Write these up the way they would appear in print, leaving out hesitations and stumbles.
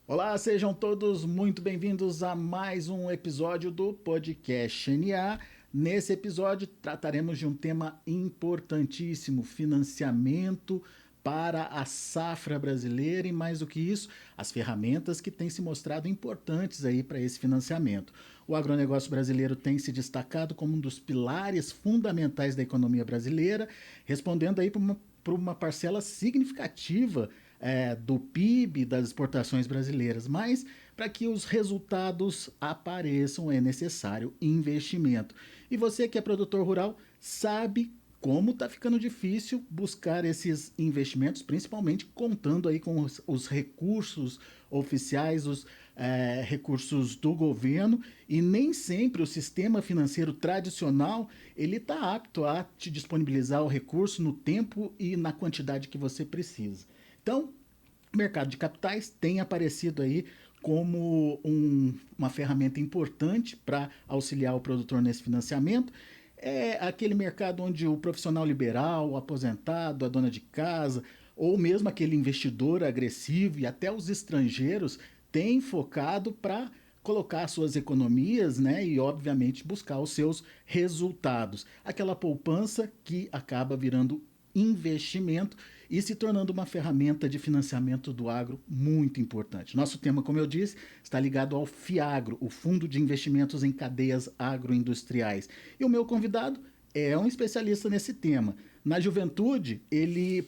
Olá, sejam todos muito bem-vindos a mais um episódio do Podcast NA. Nesse episódio trataremos de um tema importantíssimo: financiamento para a safra brasileira e, mais do que isso, as ferramentas que têm se mostrado importantes aí para esse financiamento. O agronegócio brasileiro tem se destacado como um dos pilares fundamentais da economia brasileira, respondendo aí por uma parcela significativa do PIB das exportações brasileiras, mas para que os resultados apareçam é necessário investimento. E você que é produtor rural sabe como está ficando difícil buscar esses investimentos, principalmente contando aí com os recursos oficiais, os recursos do governo, e nem sempre o sistema financeiro tradicional ele está apto a te disponibilizar o recurso no tempo e na quantidade que você precisa. Então, o mercado de capitais tem aparecido aí como uma ferramenta importante para auxiliar o produtor nesse financiamento. É aquele mercado onde o profissional liberal, o aposentado, a dona de casa, ou mesmo aquele investidor agressivo e até os estrangeiros têm focado para colocar suas economias, né, e obviamente buscar os seus resultados. Aquela poupança que acaba virando investimento e se tornando uma ferramenta de financiamento do agro muito importante. Nosso tema, como eu disse, está ligado ao FIAGRO, o Fundo de Investimentos em Cadeias Agroindustriais. E o meu convidado é um especialista nesse tema. Na juventude, ele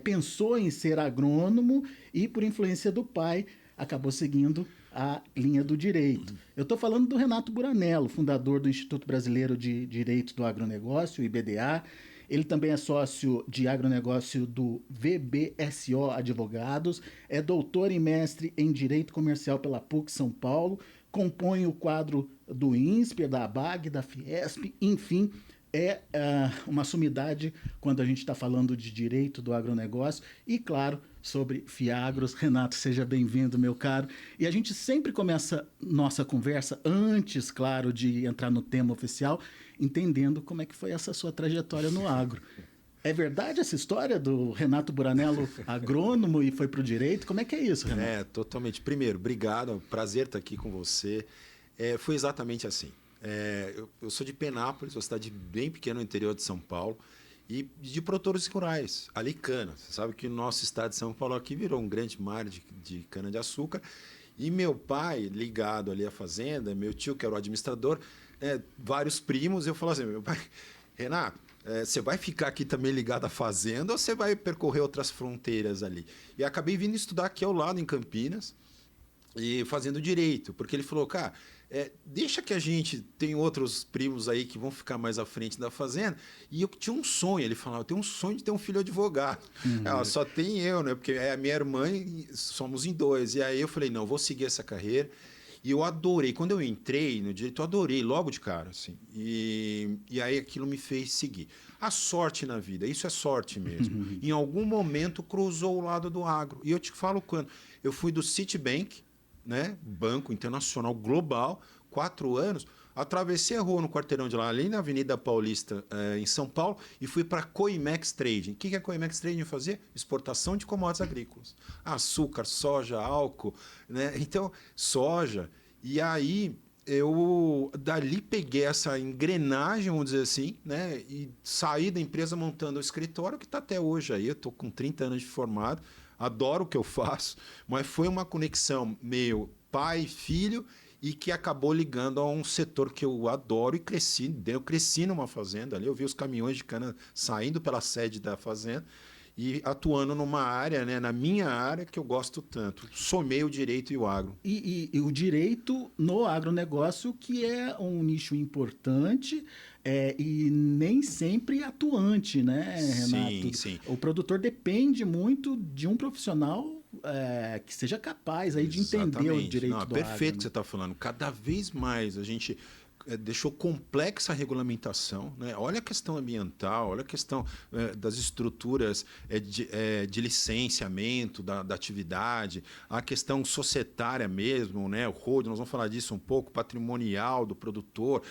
pensou em ser agrônomo e, por influência do pai, acabou seguindo a linha do direito. Eu estou falando do Renato Buranello, fundador do Instituto Brasileiro de Direito do Agronegócio, o IBDA. Ele também é sócio de agronegócio do VBSO Advogados, é doutor e mestre em Direito Comercial pela PUC São Paulo, compõe o quadro do INSPER, da ABAG, da Fiesp, enfim, é uma sumidade quando a gente está falando de direito do agronegócio e, claro, sobre Fiagros. Renato, seja bem-vindo, meu caro. E a gente sempre começa nossa conversa antes, claro, de entrar no tema oficial, entendendo como é que foi essa sua trajetória no agro. É verdade essa história do Renato Buranello, agrônomo, e foi para o direito? Como é que é isso, Renato? Totalmente. Primeiro, obrigado, é um prazer estar aqui com você. Foi exatamente assim. Eu sou de Penápolis, uma cidade bem pequena no interior de São Paulo, e de produtores rurais, ali cana. Você sabe que o nosso estado de São Paulo aqui virou um grande mar de cana-de-açúcar. E meu pai, ligado ali à fazenda, meu tio, que era o administrador, vários primos, eu falo assim, meu pai, Renato, você vai ficar aqui também ligado à fazenda ou você vai percorrer outras fronteiras ali? E acabei vindo estudar aqui ao lado, em Campinas, e fazendo direito, porque ele falou, cara, deixa que a gente tem outros primos aí que vão ficar mais à frente da fazenda. E eu tinha um sonho, ele falava, eu tenho um sonho de ter um filho advogado. Só tem eu, né? Porque é a minha irmã e somos em dois. E aí eu falei, não, eu vou seguir essa carreira. E eu adorei. Quando eu entrei no direito, eu adorei logo de cara. Assim. E aí aquilo me fez seguir. A sorte na vida, isso é sorte mesmo. Em algum momento cruzou o lado do agro. E eu te falo quando. Eu fui do Citibank, né, Banco Internacional Global, 4 anos, atravessei a rua no quarteirão de lá, ali na Avenida Paulista, em São Paulo, e fui para a Coimex Trading. O que a Coimex Trading fazia? Exportação de commodities agrícolas. Açúcar, soja, álcool, né? Então, soja. E aí eu dali peguei essa engrenagem, vamos dizer assim, né, e saí da empresa montando o escritório, que está até hoje aí. Eu estou com 30 anos de formado, adoro o que eu faço, mas foi uma conexão meio pai, filho, e que acabou ligando a um setor que eu adoro e cresci. Eu cresci numa fazenda ali, eu vi os caminhões de cana saindo pela sede da fazenda e atuando numa área, né, na minha área, que eu gosto tanto. Somei o direito e o agro. E o direito no agronegócio, que é um nicho importante e nem sempre atuante, né, Renato? Sim. O produtor depende muito de um profissional que seja capaz aí de entender o direito do agro. Perfeito o que você está falando. Cada vez mais a gente deixou complexa a regulamentação, né? Olha a questão ambiental, olha a questão das estruturas de licenciamento da atividade, a questão societária mesmo, né? O código, nós vamos falar disso um pouco, patrimonial do produtor,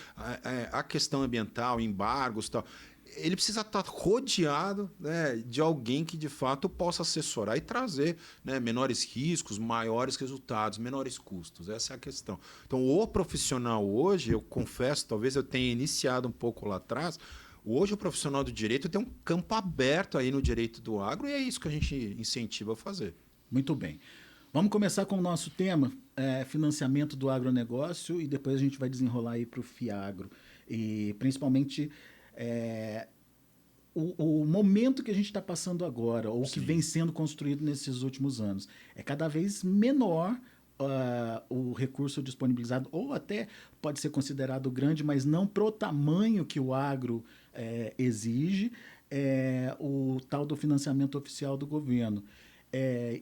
a questão ambiental, embargos e tal. ele precisa estar rodeado, né, de alguém que, de fato, possa assessorar e trazer, né, menores riscos, maiores resultados, menores custos. Essa é a questão. Então, o profissional hoje, eu confesso, talvez eu tenha iniciado um pouco lá atrás, hoje o profissional do direito tem um campo aberto aí no direito do agro e é isso que a gente incentiva a fazer. Muito bem. Vamos começar com o nosso tema, financiamento do agronegócio, e depois a gente vai desenrolar aí para o FIAGRO. E principalmente o momento que a gente está passando agora, ou que vem sendo construído nesses últimos anos. É cada vez menor o recurso disponibilizado, ou até pode ser considerado grande, mas não pro tamanho que o agro exige, o tal do financiamento oficial do governo.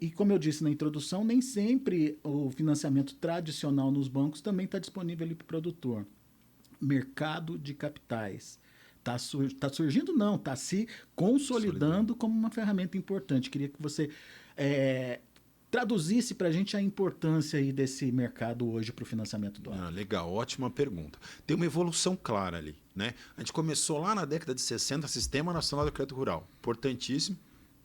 E como eu disse na introdução, nem sempre o financiamento tradicional nos bancos também está disponível ali para o produtor. Mercado de capitais. Está surgindo, não, está se consolidando como uma ferramenta importante. Queria que você traduzisse para a gente a importância aí desse mercado hoje para o financiamento do agro. Legal, ótima pergunta. Tem uma evolução clara ali, né? A gente começou lá na década de 60, Sistema Nacional do Crédito Rural, importantíssimo,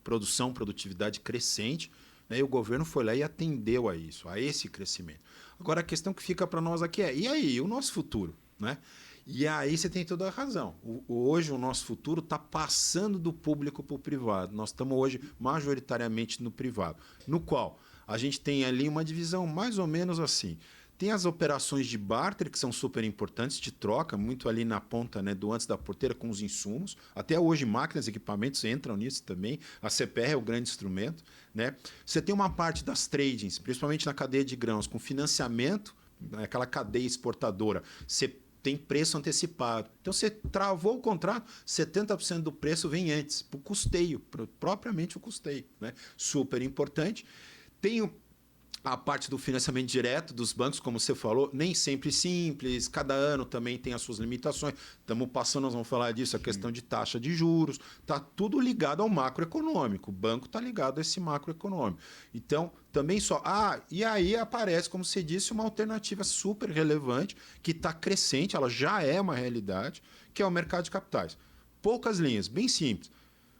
produção, produtividade crescente, né? E o governo foi lá e atendeu a isso, a esse crescimento. Agora a questão que fica para nós aqui e aí, o nosso futuro, né? E aí você tem toda a razão. Hoje o nosso futuro está passando do público para o privado. Nós estamos hoje majoritariamente no privado, no qual a gente tem ali uma divisão mais ou menos assim. Tem as operações de barter, que são super importantes, de troca, muito ali na ponta, né, do antes da porteira com os insumos. Até hoje máquinas e equipamentos entram nisso também. A CPR é o grande instrumento, né? Você tem uma parte das tradings, principalmente na cadeia de grãos, com financiamento, aquela cadeia exportadora. Você tem preço antecipado. Então, você travou o contrato, 70% do preço vem antes, para o custeio, propriamente o custeio, né? Super importante. Tem a parte do financiamento direto dos bancos, como você falou, nem sempre simples, cada ano também tem as suas limitações. Estamos passando, nós vamos falar disso, a questão de taxa de juros, está tudo ligado ao macroeconômico. O banco está ligado a esse macroeconômico. Então, também só... e aí aparece, como você disse, uma alternativa super relevante, que está crescente, ela já é uma realidade, que é o mercado de capitais. Poucas linhas, bem simples.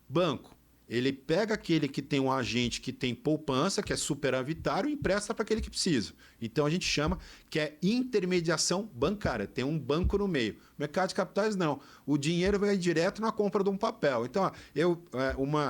Banco. Ele pega aquele que tem um agente que tem poupança, que é superavitário, e empresta para aquele que precisa. Então a gente chama que é intermediação bancária, tem um banco no meio. Mercado de capitais não. O dinheiro vai direto na compra de um papel. Então, eu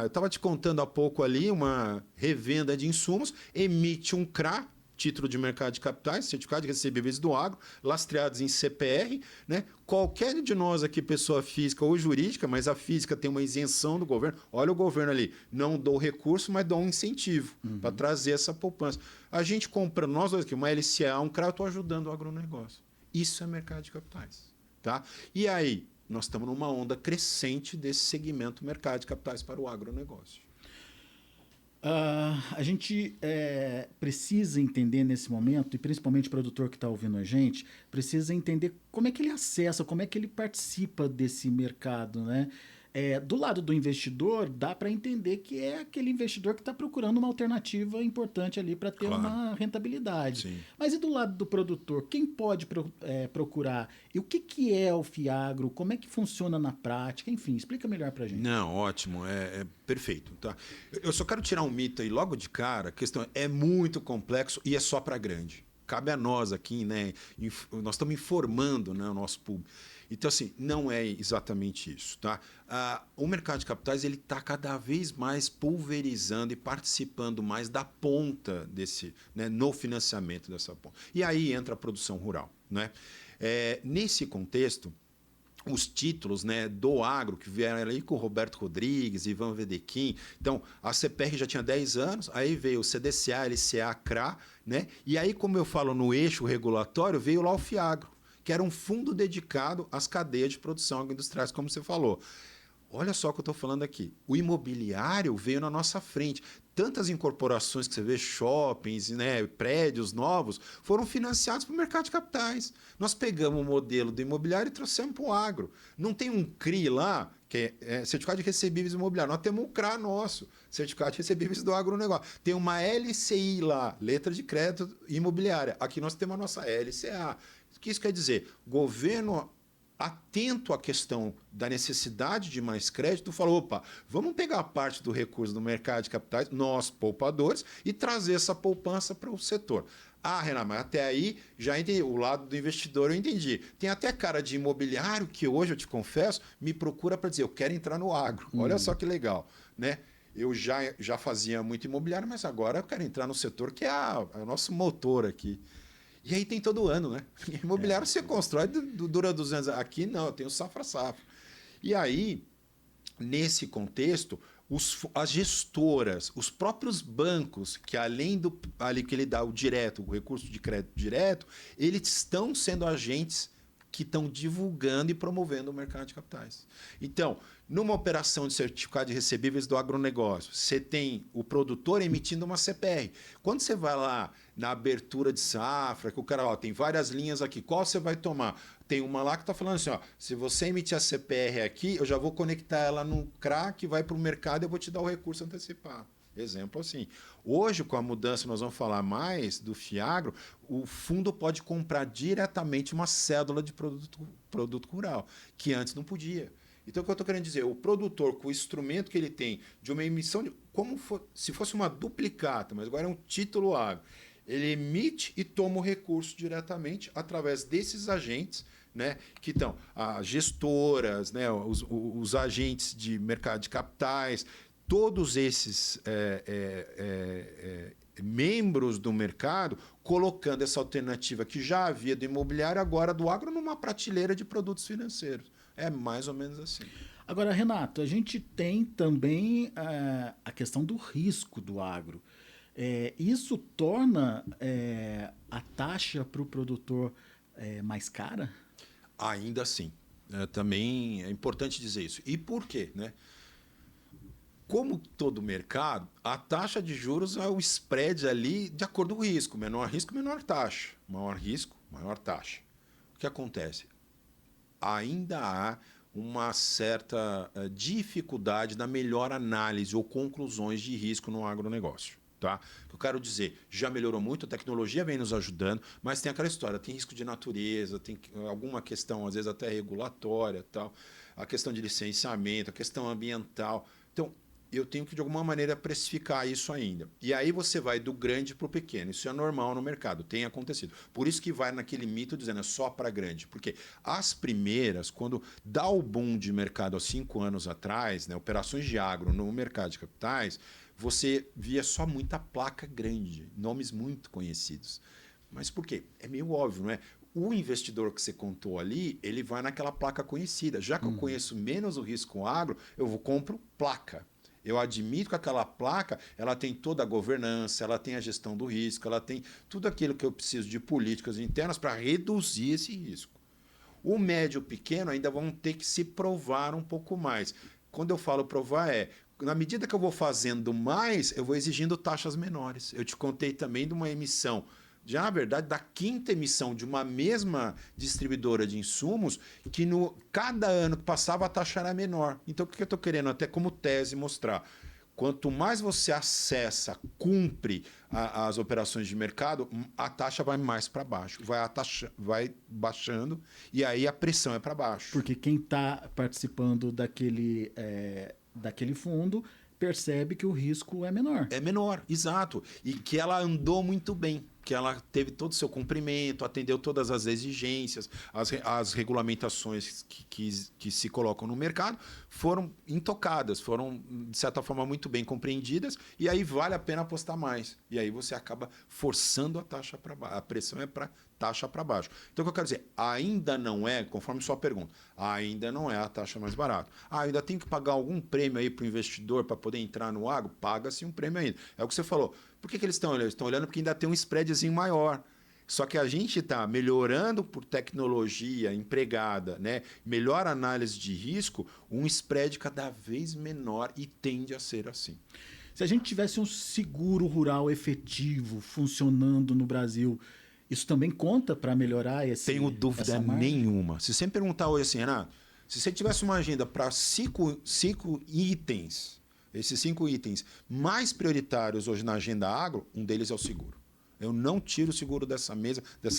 estava te contando há pouco ali, uma revenda de insumos, emite um CRA, título de mercado de capitais, certificado de recebíveis do agro, lastreados em CPR, né? Qualquer de nós aqui, pessoa física ou jurídica, mas a física tem uma isenção do governo. Olha o governo ali, não dou recurso, mas dou um incentivo para trazer essa poupança. A gente compra, nós dois aqui, uma LCA, um CRA, eu estou ajudando o agronegócio. Isso é mercado de capitais. Tá? E aí, nós estamos numa onda crescente desse segmento mercado de capitais para o agronegócio. A gente precisa entender nesse momento, e principalmente o produtor que está ouvindo a gente, precisa entender como é que ele acessa, como é que ele participa desse mercado, né? Do lado do investidor, dá para entender que é aquele investidor que está procurando uma alternativa importante ali para ter uma rentabilidade. Sim. Mas e do lado do produtor? Quem pode procurar? E o que é o FIAGRO? Como é que funciona na prática? Enfim, explica melhor para a gente. Não, ótimo, é perfeito. Tá? Eu só quero tirar um mito aí logo de cara. A questão é muito complexo e é só para grande. Cabe a nós aqui, né? Nós estamos informando, né, o nosso público. Então, assim, não é exatamente isso. Tá? O mercado de capitais ele está cada vez mais pulverizando e participando mais da ponta desse, né, no financiamento dessa ponta. E aí entra a produção rural. Né? Nesse contexto, os títulos, né, do agro, que vieram ali com o Roberto Rodrigues, Ivan Vedequim. Então, a CPR já tinha 10 anos, aí veio o CDCA, LCA, CRA, né? E aí, como eu falo no eixo regulatório, veio lá o FIAGRO, que era um fundo dedicado às cadeias de produção agroindustriais, como você falou. Olha só o que eu estou falando aqui. O imobiliário veio na nossa frente. Tantas incorporações que você vê, shoppings, né, prédios novos, foram financiados pelo mercado de capitais. Nós pegamos o modelo do imobiliário e trouxemos para o agro. Não tem um CRI lá, que é Certificado de Recebíveis Imobiliários. Nós temos um CRA nosso, Certificado de Recebíveis do Agronegócio. Tem uma LCI lá, Letra de Crédito Imobiliária. Aqui nós temos a nossa LCA. O que isso quer dizer? O governo atento à questão da necessidade de mais crédito, falou, opa, vamos pegar a parte do recurso do mercado de capitais, nós, poupadores, e trazer essa poupança para o setor. Ah, Renan, mas até aí já entendi. O lado do investidor eu entendi. Tem até cara de imobiliário que hoje, eu te confesso, me procura para dizer, eu quero entrar no agro. Olha só que legal, né? Eu já fazia muito imobiliário, mas agora eu quero entrar no setor que é o nosso motor aqui. E aí tem todo ano, né? Imobiliário você constrói, dura 200 anos. Aqui não, eu tenho safra-safra. E aí, nesse contexto, as gestoras, os próprios bancos, que além do ali que ele dá o direto, o recurso de crédito direto, eles estão sendo agentes que estão divulgando e promovendo o mercado de capitais. Então, numa operação de certificado de recebíveis do agronegócio, você tem o produtor emitindo uma CPR. Quando você vai lá na abertura de safra, que o cara tem várias linhas aqui, qual você vai tomar? Tem uma lá que está falando assim, se você emitir a CPR aqui, eu já vou conectar ela no CRA, que vai para o mercado e eu vou te dar o recurso antecipado. Exemplo assim. Hoje, com a mudança, nós vamos falar mais do FIAGRO, o fundo pode comprar diretamente uma cédula de produto rural, que antes não podia. Então, o que eu estou querendo dizer? O produtor, com o instrumento que ele tem de uma emissão, se fosse uma duplicata, mas agora é um título agro, ele emite e toma o recurso diretamente através desses agentes, né, que estão as gestoras, né, os agentes de mercado de capitais, todos esses membros do mercado colocando essa alternativa que já havia do imobiliário, agora do agro, numa prateleira de produtos financeiros. É mais ou menos assim. Agora, Renato, a gente tem também a questão do risco do agro. Isso torna a taxa para o produtor mais cara? Ainda assim. Também é importante dizer isso. E por quê? Né? Como todo mercado, a taxa de juros é o spread ali de acordo com o risco. Menor risco, menor taxa. Maior risco, maior taxa. O que acontece? Ainda há uma certa dificuldade na melhor análise ou conclusões de risco no agronegócio. Tá? Eu quero dizer, já melhorou muito, a tecnologia vem nos ajudando, mas tem aquela história, tem risco de natureza, tem alguma questão, às vezes até regulatória, tal, a questão de licenciamento, a questão ambiental. Então, eu tenho que, de alguma maneira, precificar isso ainda. E aí você vai do grande para o pequeno. Isso é normal no mercado, tem acontecido. Por isso que vai naquele mito dizendo é só para grande. Porque as primeiras, quando dá o boom de mercado há 5 anos atrás, né, operações de agro no mercado de capitais, você via só muita placa grande, nomes muito conhecidos. Mas por quê? É meio óbvio, não é? O investidor que você contou ali, ele vai naquela placa conhecida. Já que eu conheço menos o risco agro, eu compro placa. Eu admito que aquela placa ela tem toda a governança, ela tem a gestão do risco, ela tem tudo aquilo que eu preciso de políticas internas para reduzir esse risco. O médio e o pequeno ainda vão ter que se provar um pouco mais. Quando eu falo provar na medida que eu vou fazendo mais, eu vou exigindo taxas menores. Eu te contei também de uma emissão, já na verdade, da quinta emissão de uma mesma distribuidora de insumos, que cada ano que passava a taxa era menor. Então, o que eu estou querendo até como tese mostrar? Quanto mais você acessa, cumpre as operações de mercado, a taxa vai mais para baixo. Vai baixando e aí a pressão é para baixo. Porque quem está participando daquele fundo percebe que o risco é menor. É menor, exato. E que ela andou muito bem, que ela teve todo o seu cumprimento, atendeu todas as exigências, as regulamentações que se colocam no mercado foram intocadas, foram, de certa forma, muito bem compreendidas, e aí vale a pena apostar mais. E aí você acaba forçando a taxa para baixo. A pressão é para taxa para baixo. Então, o que eu quero dizer? Ainda não é, conforme sua pergunta, ainda não é a taxa mais barata. Ainda tem que pagar algum prêmio aí para o investidor para poder entrar no agro? Paga-se um prêmio ainda. É o que você falou. Por que eles estão olhando? Eles estão olhando porque ainda tem um spreadzinho maior. Só que a gente está melhorando por tecnologia empregada, né? Melhor análise de risco, um spread cada vez menor e tende a ser assim. Se a gente tivesse um seguro rural efetivo funcionando no Brasil, isso também conta para melhorar esse? Tenho dúvida nenhuma. Se você me perguntar hoje assim, Renato, se você tivesse uma agenda para cinco itens, esses 5 itens mais prioritários hoje na agenda agro, um deles é o seguro. Eu não tiro o seguro dessa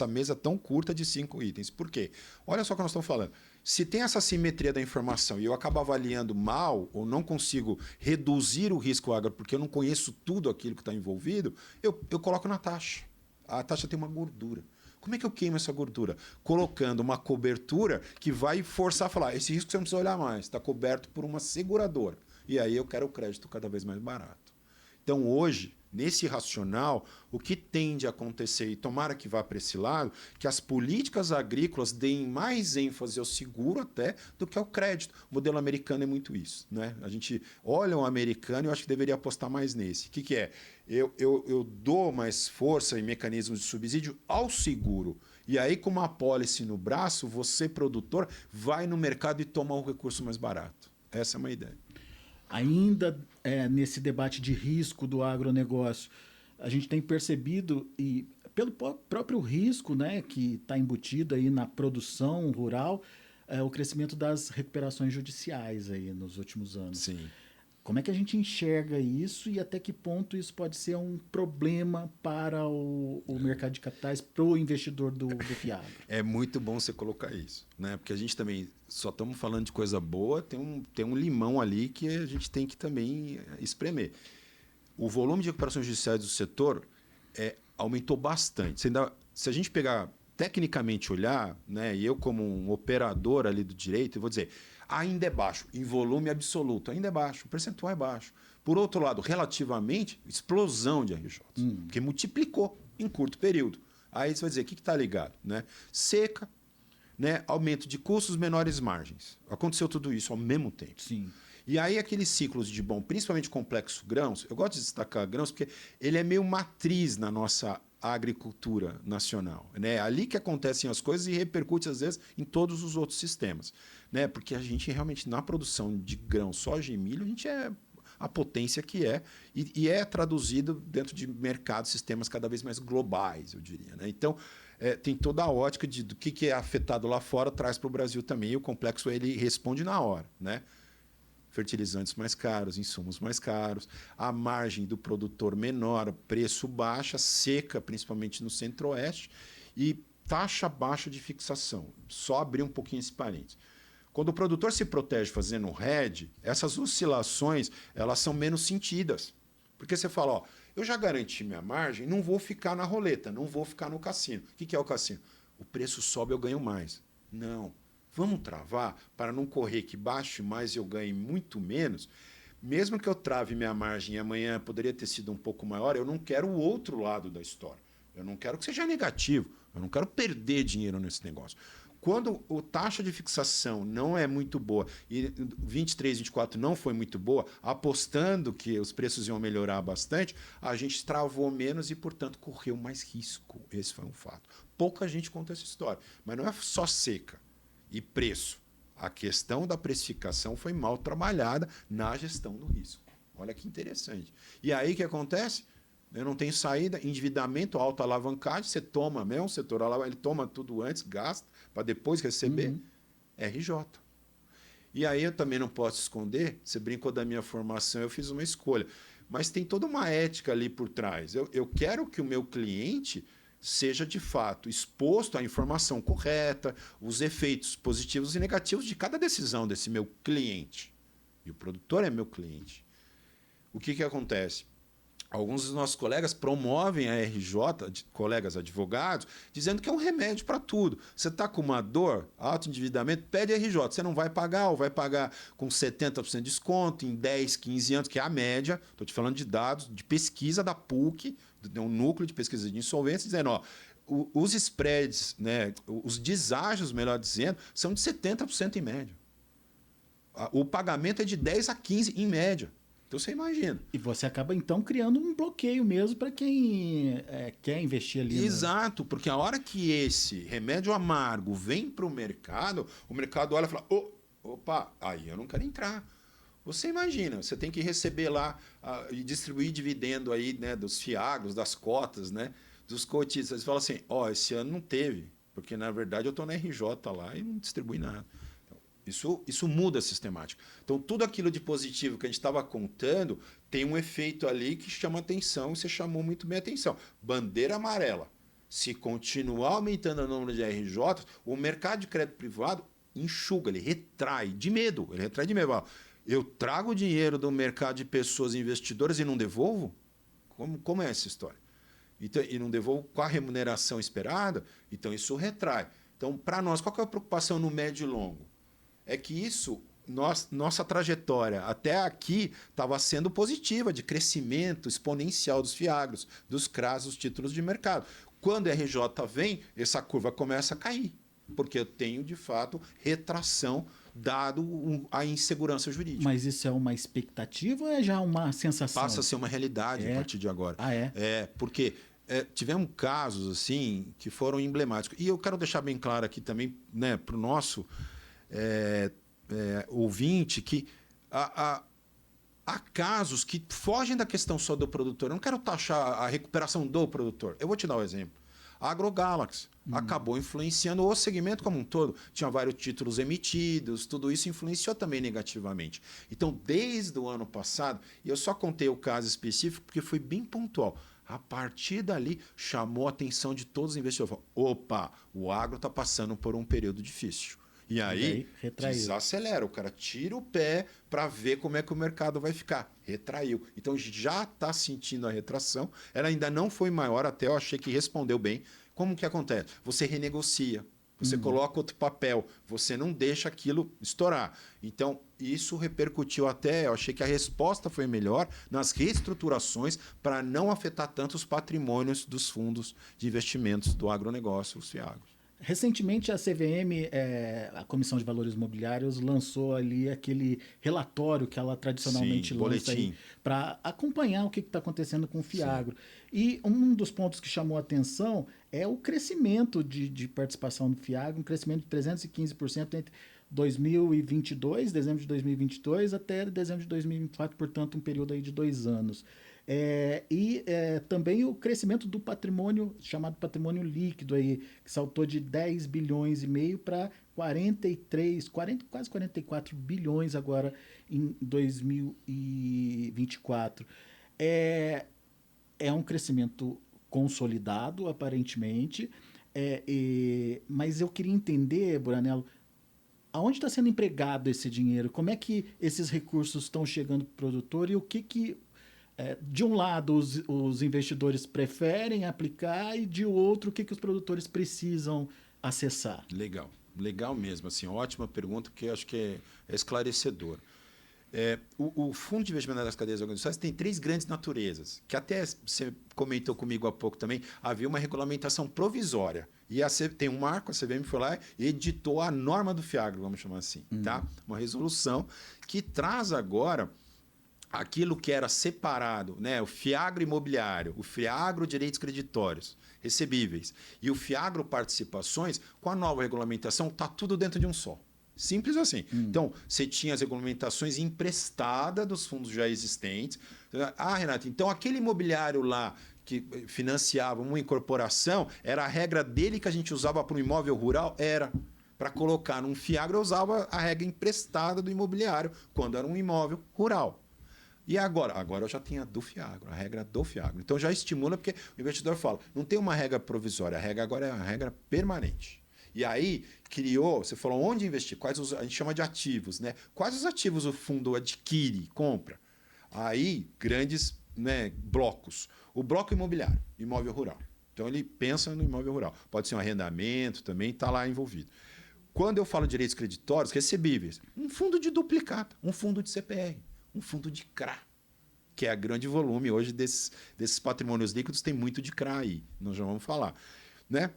mesa tão curta de 5 itens. Por quê? Olha só o que nós estamos falando. Se tem essa simetria da informação e eu acabo avaliando mal ou não consigo reduzir o risco agro porque eu não conheço tudo aquilo que está envolvido, eu coloco na taxa. A taxa tem uma gordura. Como é que eu queimo essa gordura? Colocando uma cobertura que vai forçar a falar, esse risco você não precisa olhar mais, está coberto por uma seguradora. E aí eu quero o crédito cada vez mais barato. Então, hoje, nesse racional, o que tende a acontecer, e tomara que vá para esse lado, que as políticas agrícolas deem mais ênfase ao seguro até do que ao crédito. O modelo americano é muito isso. Né? A gente olha o americano e eu acho que deveria apostar mais nesse. O que é? Eu dou mais força e mecanismos de subsídio ao seguro. E aí, com uma apólice no braço, você, produtor, vai no mercado e toma um recurso mais barato. Essa é uma ideia. Ainda nesse debate de risco do agronegócio, a gente tem percebido, e pelo próprio risco, né, que está embutido aí na produção rural, o crescimento das recuperações judiciais aí nos últimos anos. Sim. Como é que a gente enxerga isso e até que ponto isso pode ser um problema para o mercado de capitais, para o investidor do FIAGRO? É muito bom você colocar isso, né? Porque a gente também só estamos falando de coisa boa, tem um limão ali que a gente tem que também espremer. O volume de recuperações judiciais do setor aumentou bastante. Se a gente pegar tecnicamente olhar, né, e eu como um operador ali do direito, eu vou dizer, ainda é baixo, em volume absoluto, ainda é baixo, o percentual é baixo. Por outro lado, relativamente, explosão de RJ, porque multiplicou em curto período. Aí você vai dizer, o que está ligado? Né? Seca, né, aumento de custos, menores margens. Aconteceu tudo isso ao mesmo tempo. Sim. E aí aqueles ciclos de principalmente complexo grãos, eu gosto de destacar grãos porque ele é meio matriz na nossa agricultura nacional. Né? É ali que acontecem as coisas e repercute, às vezes, em todos os outros sistemas. Né? Porque a gente realmente, na produção de grão, soja e milho, a gente é a potência que é, e é traduzido dentro de mercados, sistemas cada vez mais globais, eu diria. Né? Então, tem toda a ótica do que é afetado lá fora, traz para o Brasil também, e o complexo ele responde na hora. Né? Fertilizantes mais caros, insumos mais caros, a margem do produtor menor, preço baixa, seca, principalmente no centro-oeste, e taxa baixa de fixação. Só abrir um pouquinho esse parênteses. Quando o produtor se protege fazendo um hedge, essas oscilações elas são menos sentidas. Porque você fala, ó, eu já garanti minha margem, não vou ficar na roleta, não vou ficar no cassino. O que é o cassino? O preço sobe, eu ganho mais. Não. Vamos travar para não correr que baixe mais e eu ganhe muito menos. Mesmo que eu trave minha margem e amanhã poderia ter sido um pouco maior, eu não quero o outro lado da história. Eu não quero que seja negativo. Eu não quero perder dinheiro nesse negócio. Quando a taxa de fixação não é muito boa e 23, 24 não foi muito boa, apostando que os preços iam melhorar bastante, a gente travou menos e, portanto, correu mais risco. Esse foi um fato. Pouca gente conta essa história. Mas não é só seca e preço. A questão da precificação foi mal trabalhada na gestão do risco. Olha que interessante. E aí o que acontece? Eu não tenho saída, endividamento, alta alavancagem, você toma mesmo, o setor ele toma tudo antes, gasta, para depois receber, RJ. E aí eu também não posso esconder, você brincou da minha formação, eu fiz uma escolha. Mas tem toda uma ética ali por trás. Eu quero que o meu cliente seja, de fato, exposto à informação correta, os efeitos positivos e negativos de cada decisão desse meu cliente. E o produtor é meu cliente. O que acontece? Alguns dos nossos colegas promovem a RJ, colegas advogados, dizendo que é um remédio para tudo. Você está com uma dor, alto endividamento, pede RJ. Você não vai pagar ou vai pagar com 70% de desconto em 10, 15 anos, que é a média. Estou te falando de dados de pesquisa da PUC, um núcleo de pesquisa de insolvência, dizendo, ó, os spreads, né, os deságios, melhor dizendo, são de 70% em média. O pagamento é de 10 a 15% em média. Então você imagina. E você acaba então criando um bloqueio mesmo para quem quer investir ali. Exato, porque a hora que esse remédio amargo vem para o mercado olha e fala, opa, aí eu não quero entrar. Você imagina, você tem que receber lá e distribuir dividendo aí, né, dos fiagros, das cotas, né, dos cotistas. Você fala assim, esse ano não teve, porque na verdade eu estou na RJ lá e não distribui nada. Isso muda a sistemática. Então, tudo aquilo de positivo que a gente estava contando tem um efeito ali que chama atenção, e você chamou muito bem a atenção. Bandeira amarela. Se continuar aumentando o número de RJ, o mercado de crédito privado enxuga, ele retrai de medo. Ele retrai de medo. Fala, eu trago o dinheiro do mercado de pessoas investidoras e não devolvo? Como é essa história? Então, e não devolvo com a remuneração esperada? Então, isso retrai. Então, para nós, qual que é a preocupação no médio e longo? É que isso, nossa trajetória até aqui estava sendo positiva, de crescimento exponencial dos FIAGROS, dos CRAs, dos títulos de mercado. Quando a RJ vem, essa curva começa a cair, porque eu tenho, de fato, retração dado a insegurança jurídica. Mas isso é uma expectativa ou é já uma sensação? Passa a ser uma realidade a partir de agora. Porque tivemos casos assim que foram emblemáticos. E eu quero deixar bem claro aqui também, né, para o nosso ouvinte que há casos que fogem da questão só do produtor. Eu não quero taxar a recuperação do produtor. Eu vou te dar um exemplo. A AgroGalaxy acabou influenciando o segmento como um todo. Tinha vários títulos emitidos, tudo isso influenciou também negativamente. Então, desde o ano passado, e eu só contei o caso específico porque foi bem pontual. A partir dali, chamou a atenção de todos os investidores. Falou, opa, o agro está passando por um período difícil. E aí, desacelera. O cara tira o pé para ver como é que o mercado vai ficar. Retraiu. Então, já está sentindo a retração. Ela ainda não foi maior, até eu achei que respondeu bem. Como que acontece? Você renegocia. Você coloca outro papel. Você não deixa aquilo estourar. Então, isso repercutiu até... Eu achei que a resposta foi melhor nas reestruturações para não afetar tanto os patrimônios dos fundos de investimentos do agronegócio, os FIAGROS. Recentemente, a CVM, a Comissão de Valores Imobiliários, lançou ali aquele relatório que ela tradicionalmente lança para acompanhar o que está acontecendo com o FIAGRO. E um dos pontos que chamou a atenção é o crescimento de participação no FIAGRO, um crescimento de 315% entre 2022, dezembro de 2022, até dezembro de 2024, portanto, um período aí de 2 anos. Também o crescimento do patrimônio, chamado patrimônio líquido, aí, que saltou de 10 bilhões e meio para quase 44 bilhões agora em 2024. É um crescimento consolidado, aparentemente, mas eu queria entender, Buranello, aonde está sendo empregado esse dinheiro? Como é que esses recursos estão chegando para o produtor e o que de um lado, os investidores preferem aplicar e de outro, o que os produtores precisam acessar? Legal mesmo. Assim, ótima pergunta, porque eu acho que é esclarecedor. O Fundo de Investimento das Cadeias Agroindustriais tem 3 grandes naturezas, que até você comentou comigo há pouco também, havia uma regulamentação provisória. E tem um marco, a CVM foi lá e editou a norma do FIAGRO, vamos chamar assim. Tá? Uma resolução que traz agora aquilo que era separado, né? O FIAGRO imobiliário, o FIAGRO direitos creditórios, recebíveis e o FIAGRO participações, com a nova regulamentação, está tudo dentro de um só. Simples assim. Então, você tinha as regulamentações emprestadas dos fundos já existentes. Ah, Renato, então aquele imobiliário lá que financiava uma incorporação, era a regra dele que a gente usava para um imóvel rural? Era. Para colocar num FIAGRO, eu usava a regra emprestada do imobiliário, quando era um imóvel rural. E agora? Agora eu já tenho a do FIAGRO, a regra do FIAGRO. Então já estimula, porque o investidor fala, não tem uma regra provisória, a regra agora é uma regra permanente. E aí criou, você falou onde investir, a gente chama de ativos, né? Quais os ativos o fundo adquire, compra? Aí, grandes, né, blocos. O bloco imobiliário, imóvel rural. Então ele pensa no imóvel rural. Pode ser um arrendamento também, está lá envolvido. Quando eu falo de direitos creditórios, recebíveis, um fundo de duplicata, um fundo de CPR. Um fundo de CRA, que é grande volume hoje desses patrimônios líquidos, tem muito de CRA aí, nós já vamos falar. Né?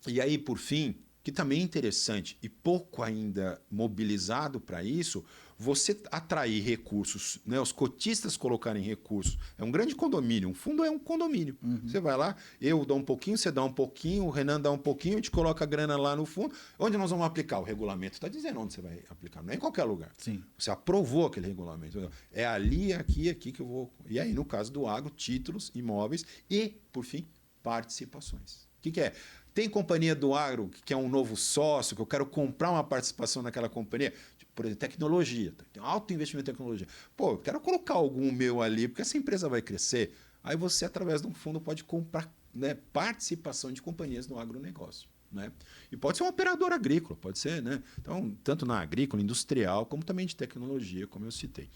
E aí, por fim, que também é interessante e pouco ainda mobilizado para isso, você atrair recursos, né? Os cotistas colocarem recursos. É um grande condomínio, um fundo é um condomínio. Você vai lá, eu dou um pouquinho, você dá um pouquinho, o Renan dá um pouquinho, a gente coloca a grana lá no fundo. Onde nós vamos aplicar? O regulamento está dizendo onde você vai aplicar, não é em qualquer lugar. Sim. Você aprovou aquele regulamento. É ali, aqui que eu vou... E aí, no caso do agro, títulos, imóveis e, por fim, participações. O que é? Tem companhia do agro que é um novo sócio, que eu quero comprar uma participação naquela companhia. Por exemplo, tecnologia. Tem alto investimento em tecnologia. Pô, eu quero colocar algum meu ali, porque essa empresa vai crescer. Aí você, através de um fundo, pode comprar, né, participação de companhias no agronegócio. né? E pode ser um operador agrícola, pode ser, né? Então, tanto na agrícola, industrial, como também de tecnologia, como eu citei.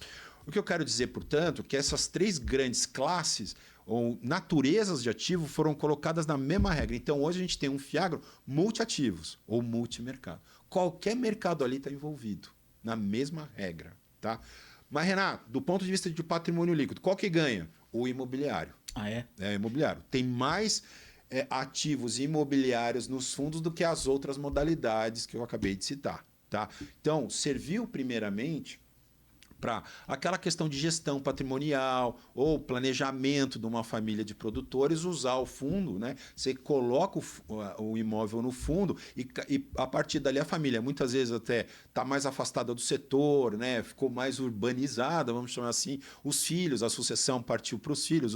O que eu quero dizer, portanto, é que essas 3 grandes classes ou naturezas de ativo foram colocadas na mesma regra. Então, hoje a gente tem um FIAGRO multiativos ou multimercado. Qualquer mercado ali está envolvido na mesma regra. Tá? Mas, Renato, do ponto de vista de patrimônio líquido, qual que ganha? O imobiliário. Ah, é? É, imobiliário. Tem mais ativos imobiliários nos fundos do que as outras modalidades que eu acabei de citar. Tá? Então, serviu primeiramente para aquela questão de gestão patrimonial ou planejamento de uma família de produtores usar o fundo, né? Você coloca o imóvel no fundo e a partir dali a família muitas vezes até está mais afastada do setor, né? Ficou mais urbanizada, vamos chamar assim. Os filhos, a sucessão partiu para os filhos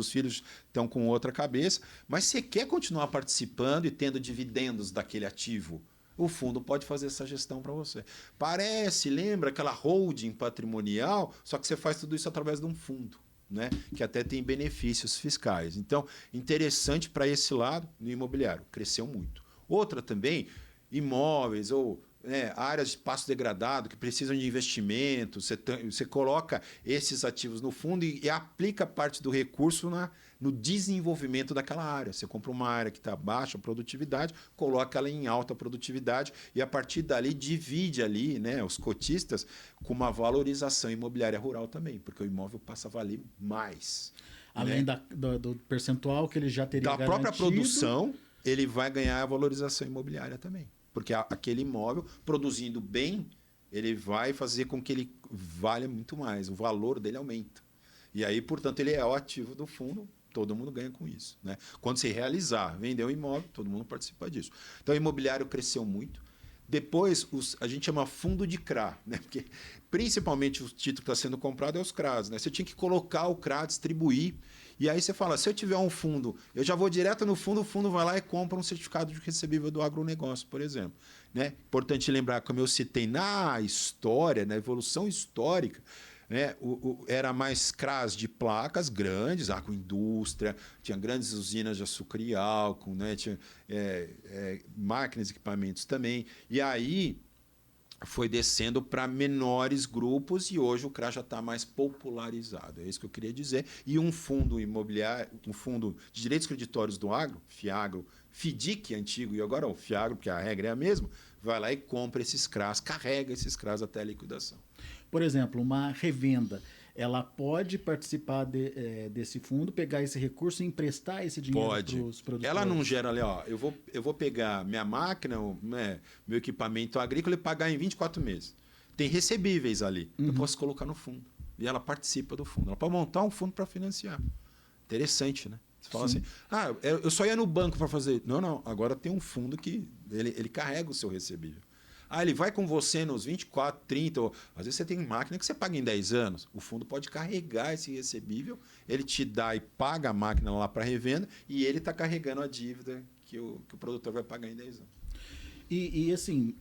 estão com outra cabeça, mas você quer continuar participando e tendo dividendos daquele ativo. O fundo pode fazer essa gestão para você. Lembra aquela holding patrimonial, só que você faz tudo isso através de um fundo, né? Que até tem benefícios fiscais. Então, interessante para esse lado no imobiliário, cresceu muito. Outra também, imóveis ou áreas de espaço degradado que precisam de investimento, você coloca esses ativos no fundo e aplica parte do recurso no desenvolvimento daquela área. Você compra uma área que está baixa produtividade, coloca ela em alta produtividade e a partir dali divide ali, né, os cotistas com uma valorização imobiliária rural também, porque o imóvel passa a valer mais. Além né? do percentual que ele já teria Da garantido. própria produção, ele vai ganhar a valorização imobiliária também. Porque aquele imóvel, produzindo bem, ele vai fazer com que ele valha muito mais, o valor dele aumenta. E aí, portanto, ele é o ativo do fundo, todo mundo ganha com isso. Né? Quando você realizar, vender o imóvel, todo mundo participa disso. Então, o imobiliário cresceu muito. Depois, a gente chama fundo de CRA, né? Porque principalmente o título que está sendo comprado é os CRAs. Né? Você tinha que colocar o CRA, distribuir. E aí você fala, se eu tiver um fundo, eu já vou direto no fundo, o fundo vai lá e compra um certificado de recebível do agronegócio, por exemplo. Né? Importante lembrar, como eu citei na história, na evolução histórica, né? Era mais CRAs de placas grandes, agroindústria, tinha grandes usinas de açúcar e álcool, né? Tinha máquinas e equipamentos também. E aí foi descendo para menores grupos e hoje o CRA já está mais popularizado. É isso que eu queria dizer. E um fundo imobiliário, um fundo de direitos creditórios do agro, FIAGRO, FIDIC antigo e agora o FIAGRO, porque a regra é a mesma, vai lá e compra esses CRAs, carrega esses CRAs até a liquidação. Por exemplo, uma revenda, ela pode participar desse fundo, pegar esse recurso e emprestar esse dinheiro para os produtores? Ela não gera ali, ó, eu vou pegar minha máquina, meu equipamento agrícola e pagar em 24 meses. Tem recebíveis ali, eu posso colocar no fundo. E ela participa do fundo. Ela pode montar um fundo para financiar. Interessante, né? Você fala assim, eu só ia no banco para fazer. Não, agora tem um fundo que ele carrega o seu recebível. Ele vai com você nos 24, 30, ou, às vezes você tem máquina que você paga em 10 anos. O fundo pode carregar esse recebível, ele te dá e paga a máquina lá para revenda e ele está carregando a dívida que o produtor vai pagar em 10 anos. E assim,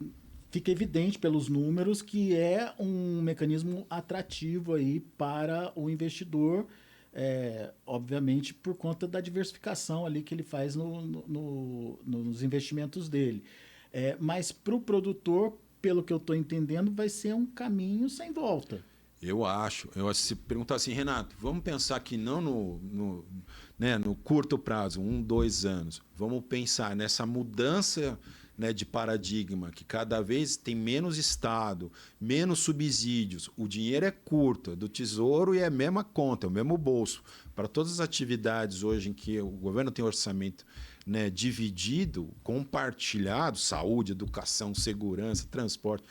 fica evidente pelos números que é um mecanismo atrativo aí para o investidor, obviamente por conta da diversificação ali que ele faz nos investimentos dele. Mas para o produtor, pelo que eu estou entendendo, vai ser um caminho sem volta. Eu acho. Se perguntar assim, Renato, vamos pensar que não no curto prazo, 1, 2 anos. Vamos pensar nessa mudança, né, de paradigma, que cada vez tem menos Estado, menos subsídios. O dinheiro é curto, é do Tesouro e é a mesma conta, é o mesmo bolso. Para todas as atividades hoje em que o governo tem orçamento, né, dividido, compartilhado, saúde, educação, segurança, transporte.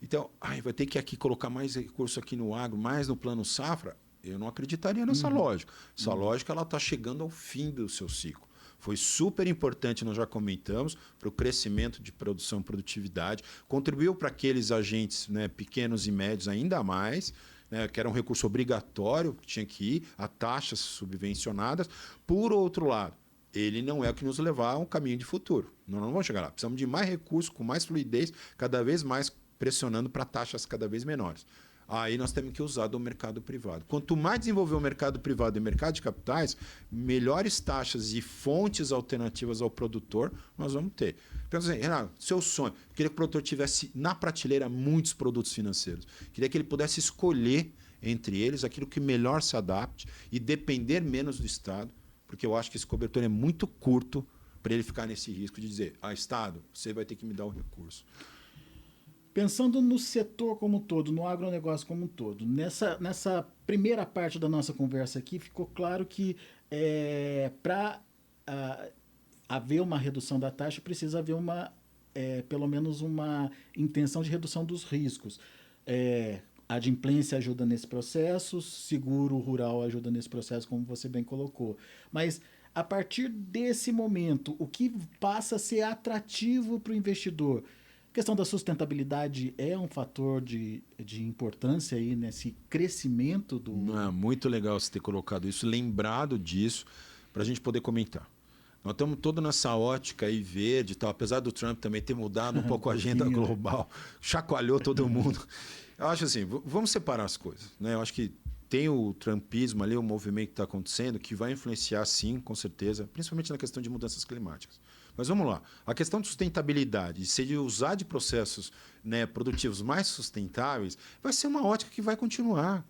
Então, vai ter que aqui colocar mais recurso aqui no agro, mais no plano safra. Eu não acreditaria nessa lógica. Essa lógica está chegando ao fim do seu ciclo. Foi super importante, nós já comentamos, para o crescimento de produção e produtividade. Contribuiu para aqueles agentes, né, pequenos e médios ainda mais, né, que era um recurso obrigatório, que tinha que ir a taxas subvencionadas. Por outro lado, ele não é o que nos levar a um caminho de futuro. Nós não vamos chegar lá. Precisamos de mais recursos, com mais fluidez, cada vez mais pressionando para taxas cada vez menores. Aí nós temos que usar do mercado privado. Quanto mais desenvolver o mercado privado e o mercado de capitais, melhores taxas e fontes alternativas ao produtor nós vamos ter. Pensa assim, Renato, seu sonho, queria que o produtor tivesse na prateleira muitos produtos financeiros. Queria que ele pudesse escolher entre eles aquilo que melhor se adapte e depender menos do Estado, porque eu acho que esse cobertor é muito curto para ele ficar nesse risco de dizer, Estado, você vai ter que me dar o recurso. Pensando no setor como um todo, no agronegócio como um todo, nessa primeira parte da nossa conversa aqui, ficou claro que para haver uma redução da taxa, precisa haver pelo menos uma intenção de redução dos riscos. A adimplência ajuda nesse processo, seguro rural ajuda nesse processo, como você bem colocou. Mas, a partir desse momento, o que passa a ser atrativo para o investidor? A questão da sustentabilidade é um fator de importância aí nesse crescimento do... Muito legal você ter colocado isso, lembrado disso, para a gente poder comentar. Nós estamos todos nessa ótica aí verde e tal, apesar do Trump também ter mudado um pouco a agenda global, chacoalhou todo mundo. Eu acho assim, vamos separar as coisas, né? Eu acho que tem o trumpismo ali, o movimento que está acontecendo, que vai influenciar sim, com certeza, principalmente na questão de mudanças climáticas. Mas vamos lá. A questão de sustentabilidade, se ele usar de processos, né, produtivos mais sustentáveis, vai ser uma ótica que vai continuar.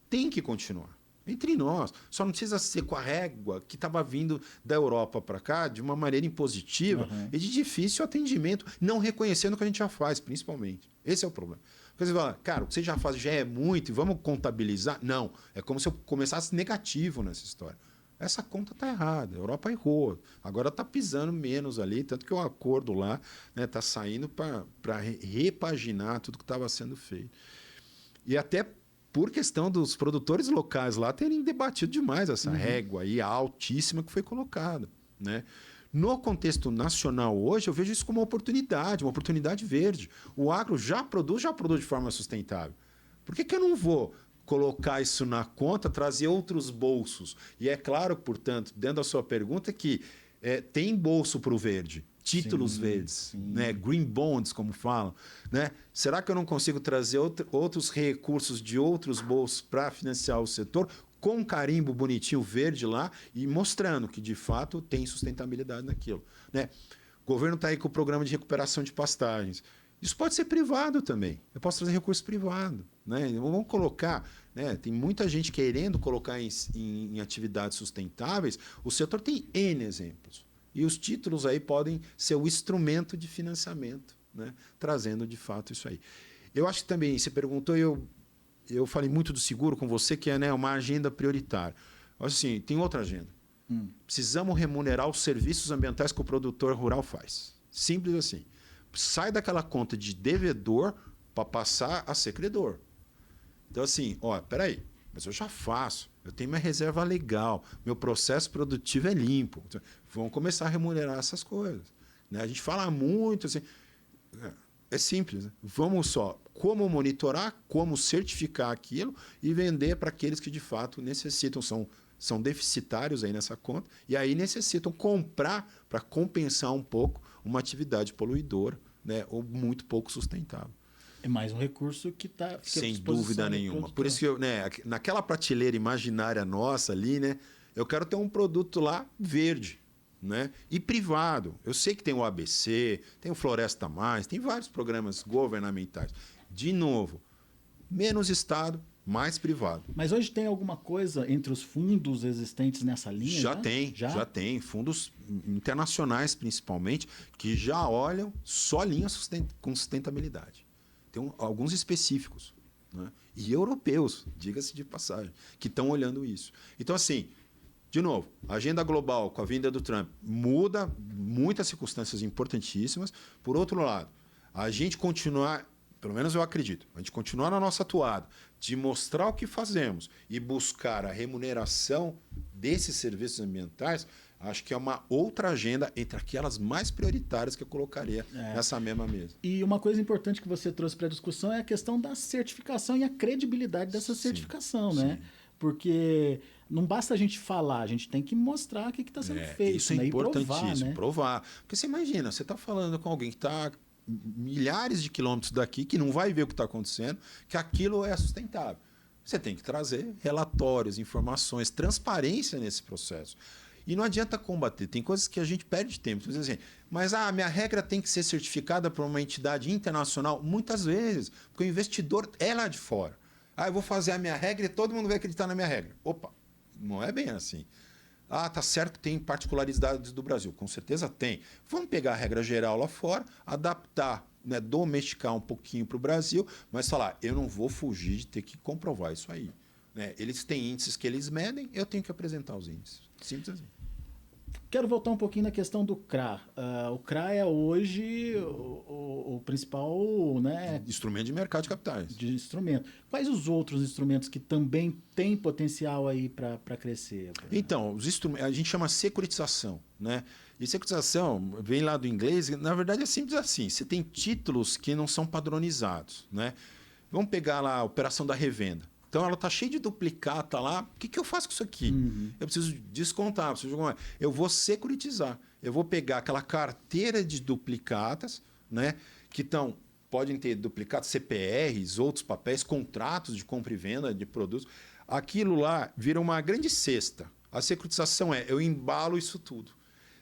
Tem que continuar. Entre nós. Só não precisa ser com a régua que estava vindo da Europa para cá de uma maneira impositiva e de difícil atendimento, não reconhecendo o que a gente já faz, principalmente. Esse é o problema. Porque você fala, cara, o que você já faz já é muito e vamos contabilizar? Não. É como se eu começasse negativo nessa história. Essa conta está errada, a Europa errou. Agora está pisando menos ali, tanto que o acordo lá está saindo para repaginar tudo que estava sendo feito. E até por questão dos produtores locais lá terem debatido demais essa régua aí altíssima que foi colocada. Né? No contexto nacional hoje, eu vejo isso como uma oportunidade verde. O agro já produz de forma sustentável. Por que eu não vou colocar isso na conta, trazer outros bolsos? E é claro, portanto, dentro da sua pergunta, que tem bolso para o verde, títulos verdes, né? Green bonds, como falam. Né? Será que eu não consigo trazer outros recursos de outros bolsos para financiar o setor com um carimbo bonitinho verde lá e mostrando que, de fato, tem sustentabilidade naquilo? Né? O governo está aí com o programa de recuperação de pastagens. Isso pode ser privado também. Eu posso trazer recurso privado. Né? Vamos colocar... Né? Tem muita gente querendo colocar em atividades sustentáveis. O setor tem N exemplos. E os títulos aí podem ser o instrumento de financiamento, né? Trazendo, de fato, isso aí. Eu acho que também, você perguntou, eu falei muito do seguro com você, que é, né, uma agenda prioritária. Assim, tem outra agenda. Precisamos remunerar os serviços ambientais que o produtor rural faz. Simples assim. Sai daquela conta de devedor para passar a ser credor. Então, assim, peraí, mas eu já faço, eu tenho minha reserva legal, meu processo produtivo é limpo. Então, vamos começar a remunerar essas coisas. Né? A gente fala muito assim, é simples. Né? Vamos só como monitorar, como certificar aquilo e vender para aqueles que de fato necessitam, são deficitários aí nessa conta, e aí necessitam comprar para compensar um pouco uma atividade poluidora, né? Ou muito pouco sustentável. É mais um recurso que está... Sem dúvida nenhuma. Por isso que naquela prateleira imaginária nossa ali, né, eu quero ter um produto lá verde, né, e privado. Eu sei que tem o ABC, tem o Floresta Mais, tem vários programas governamentais. De novo, menos Estado, mais privado. Mas hoje tem alguma coisa entre os fundos existentes nessa linha? Já tem. Fundos internacionais, principalmente, que já olham só linhas com sustentabilidade. Tem alguns específicos, né? E europeus, diga-se de passagem, que estão olhando isso. Então, assim, de novo, a agenda global com a vinda do Trump muda muitas circunstâncias importantíssimas. Por outro lado, a gente continuar, pelo menos eu acredito, a gente continuar na nossa atuada, de mostrar o que fazemos e buscar a remuneração desses serviços ambientais, acho que é uma outra agenda entre aquelas mais prioritárias que eu colocaria nessa mesma mesa. E uma coisa importante que você trouxe para a discussão é a questão da certificação e a credibilidade dessa certificação, né? Porque não basta a gente falar, a gente tem que mostrar o que está sendo feito. Isso é né? importantíssimo, E provar, né? provar. Porque você imagina, você está falando com alguém que está milhares de quilômetros daqui, que não vai ver o que está acontecendo, que aquilo é sustentável. Você tem que trazer relatórios, informações, transparência nesse processo. E não adianta combater. Tem coisas que a gente perde tempo. Assim, mas minha regra tem que ser certificada por uma entidade internacional? Muitas vezes, porque o investidor é lá de fora. Eu vou fazer a minha regra e todo mundo vai acreditar na minha regra. Opa, não é bem assim. Tá certo que tem particularidades do Brasil. Com certeza tem. Vamos pegar a regra geral lá fora, adaptar, né, domesticar um pouquinho para o Brasil, mas falar, eu não vou fugir de ter que comprovar isso aí. Né? Eles têm índices que eles medem, eu tenho que apresentar os índices. Simples assim. Quero voltar um pouquinho na questão do CRA. O CRA é hoje o principal, né, instrumento de mercado de capitais. De instrumento. Quais os outros instrumentos que também têm potencial aí para crescer? Então, a gente chama securitização. Né? E securitização vem lá do inglês, na verdade é simples assim. Você tem títulos que não são padronizados. Né? Vamos pegar lá a operação da revenda. Então, ela está cheia de duplicata lá. O que eu faço com isso aqui? Eu preciso descontar. Eu vou securitizar. Eu vou pegar aquela carteira de duplicatas, né, que podem ter duplicados, CPRs, outros papéis, contratos de compra e venda de produtos. Aquilo lá vira uma grande cesta. A securitização eu embalo isso tudo.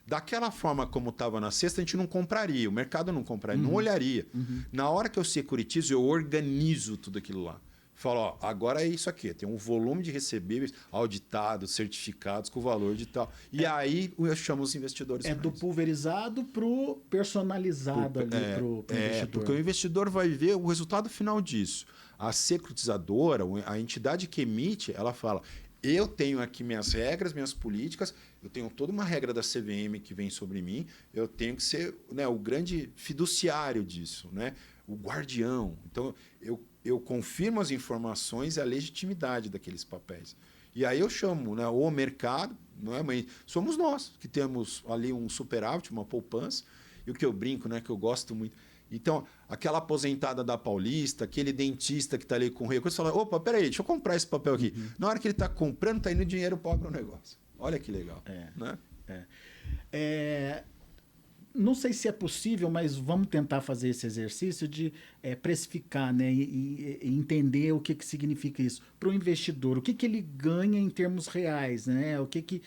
Daquela forma como estava na cesta, a gente não compraria. O mercado não compraria, não olharia. Na hora que eu securitizo, eu organizo tudo aquilo lá. Fala, agora é isso aqui, tem um volume de recebíveis auditados, certificados com valor de tal. E aí eu chamo os investidores. Do pulverizado para o personalizado ali para o investidor. Porque o investidor vai ver o resultado final disso. A securitizadora, a entidade que emite, ela fala, eu tenho aqui minhas regras, minhas políticas, eu tenho toda uma regra da CVM que vem sobre mim, eu tenho que ser, né, o grande fiduciário disso, né, o guardião. Então, eu confirmo as informações e a legitimidade daqueles papéis. E aí eu chamo, né, o mercado, não é, mas somos nós que temos ali um superávit, uma poupança, e o que eu brinco, né, que eu gosto muito. Então, aquela aposentada da Paulista, aquele dentista que está ali com recurso, fala, opa, peraí, deixa eu comprar esse papel aqui. Na hora que ele está comprando, está indo dinheiro para o negócio. Olha que legal. Né? Não sei se é possível, mas vamos tentar fazer esse exercício de precificar, né, e entender o que significa isso. Para o investidor, o que ele ganha em termos reais, né? O que